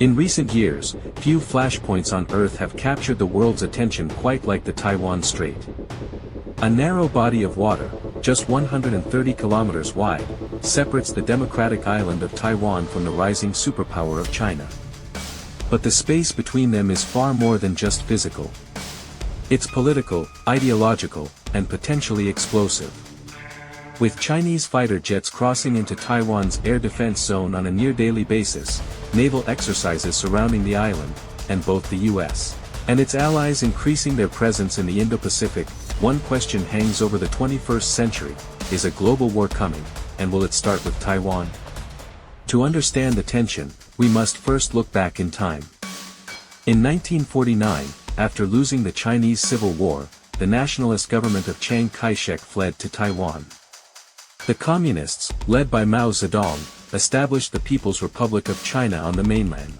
In recent years, few flashpoints on Earth have captured the world's attention quite like the Taiwan Strait. A narrow body of water, just 130 kilometers wide, separates the democratic island of Taiwan from the rising superpower of China. But the space between them is far more than just physical. It's political, ideological, and potentially explosive. With Chinese fighter jets crossing into Taiwan's air defense zone on a near-daily basis, naval exercises surrounding the island, and both the US and its allies increasing their presence in the Indo-Pacific, one question hangs over the 21st century: is a global war coming, and will it start with Taiwan? To understand the tension, we must first look back in time. In 1949, after losing the Chinese Civil War, the nationalist government of Chiang Kai-shek fled to Taiwan. The Communists, led by Mao Zedong, established the People's Republic of China on the mainland.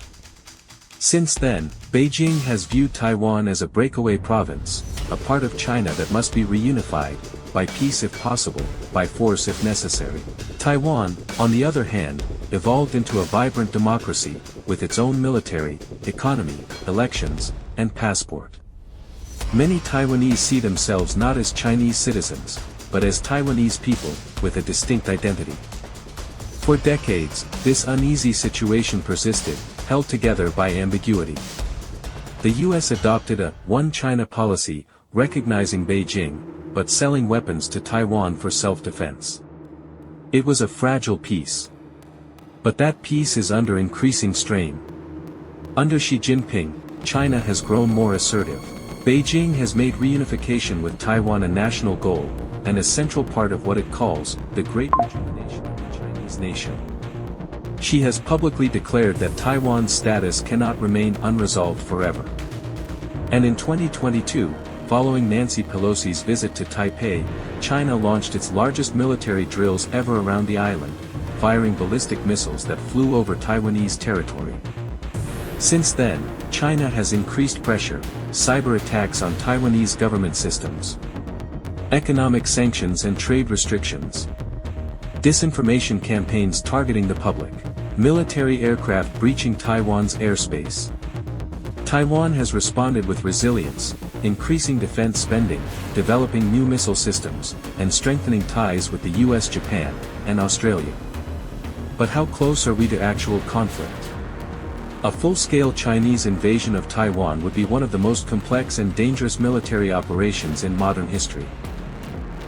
Since then, Beijing has viewed Taiwan as a breakaway province, a part of China that must be reunified, by peace if possible, by force if necessary. Taiwan, on the other hand, evolved into a vibrant democracy, with its own military, economy, elections, and passport. Many Taiwanese see themselves not as Chinese citizens, but as Taiwanese people, with a distinct identity. For decades, this uneasy situation persisted, held together by ambiguity. The US adopted a One China policy, recognizing Beijing, but selling weapons to Taiwan for self-defense. It was a fragile peace. But that peace is under increasing strain. Under Xi Jinping, China has grown more assertive. Beijing has made reunification with Taiwan a national goal, and a central part of what it calls the Great Rejuvenation of the Chinese nation. Xi has publicly declared that Taiwan's status cannot remain unresolved forever. And in 2022, following Nancy Pelosi's visit to Taipei, China launched its largest military drills ever around the island, firing ballistic missiles that flew over Taiwanese territory. Since then, China has increased pressure, cyber attacks on Taiwanese government systems, economic sanctions and trade restrictions, disinformation campaigns targeting the public, military aircraft breaching Taiwan's airspace. Taiwan has responded with resilience, increasing defense spending, developing new missile systems, and strengthening ties with the US, Japan, and Australia. But how close are we to actual conflict? A full-scale Chinese invasion of Taiwan would be one of the most complex and dangerous military operations in modern history.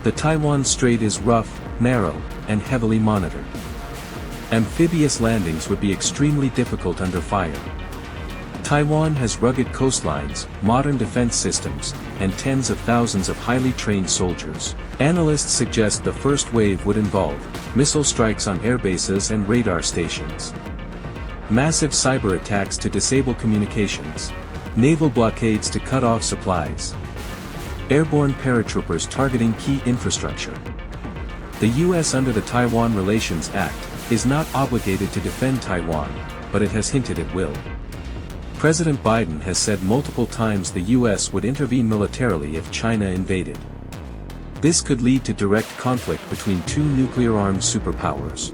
The Taiwan Strait is rough, narrow, and heavily monitored. Amphibious landings would be extremely difficult under fire. Taiwan has rugged coastlines, modern defense systems, and tens of thousands of highly trained soldiers. Analysts suggest the first wave would involve missile strikes on airbases and radar stations, massive cyber attacks to disable communications, naval blockades to cut off supplies, airborne paratroopers targeting key infrastructure. The US, under the Taiwan Relations Act, is not obligated to defend Taiwan, but it has hinted it will. President Biden has said multiple times the US would intervene militarily if China invaded. This could lead to direct conflict between two nuclear-armed superpowers.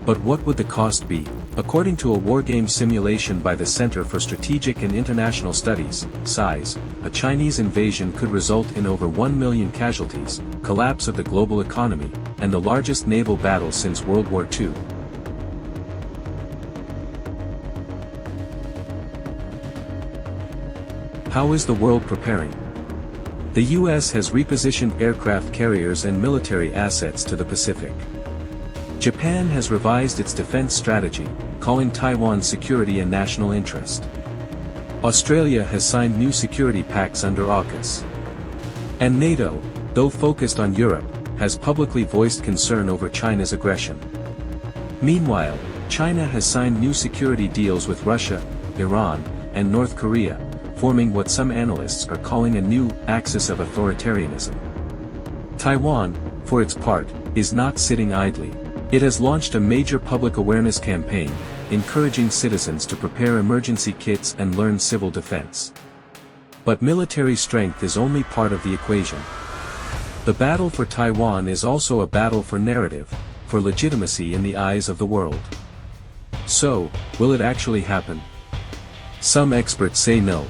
But what would the cost be? According to a wargame simulation by the Center for Strategic and International Studies, (CSIS), a Chinese invasion could result in over 1 million casualties, collapse of the global economy, and the largest naval battle since World War II. How is the world preparing? The US has repositioned aircraft carriers and military assets to the Pacific. Japan has revised its defense strategy, calling Taiwan's security a national interest. Australia has signed new security pacts under AUKUS. And NATO, though focused on Europe, has publicly voiced concern over China's aggression. Meanwhile, China has signed new security deals with Russia, Iran, and North Korea, forming what some analysts are calling a new axis of authoritarianism. Taiwan, for its part, is not sitting idly. It has launched a major public awareness campaign, encouraging citizens to prepare emergency kits and learn civil defense. But military strength is only part of the equation. The battle for Taiwan is also a battle for narrative, for legitimacy in the eyes of the world. So, will it actually happen? Some experts say no.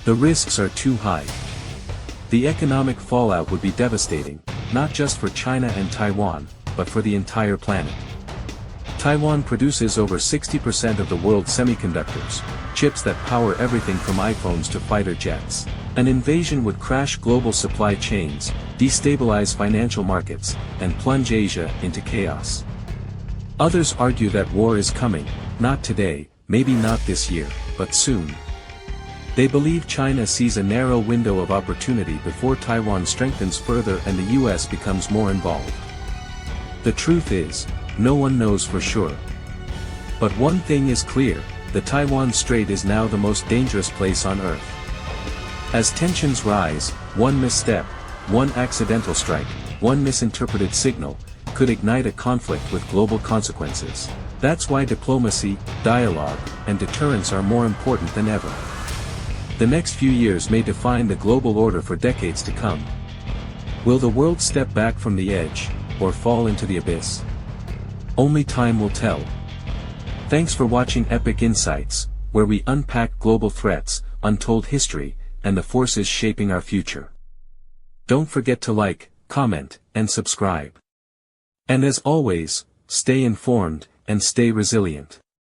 The risks are too high. The economic fallout would be devastating, not just for China and Taiwan, but for the entire planet. Taiwan produces over 60% of the world's semiconductors, chips that power everything from iPhones to fighter jets. An invasion would crash global supply chains, destabilize financial markets, and plunge Asia into chaos. Others argue that war is coming, not today, maybe not this year, but soon. They believe China sees a narrow window of opportunity before Taiwan strengthens further and the US becomes more involved. The truth is, no one knows for sure. But one thing is clear, the Taiwan Strait is now the most dangerous place on Earth. As tensions rise, one misstep, one accidental strike, one misinterpreted signal, could ignite a conflict with global consequences. That's why diplomacy, dialogue, and deterrence are more important than ever. The next few years may define the global order for decades to come. Will the world step back from the edge, or fall into the abyss? Only time will tell. Thanks for watching Epic Insights, where we unpack global threats, untold history, and the forces shaping our future. Don't forget to like, comment, and subscribe. And as always, stay informed, and stay resilient.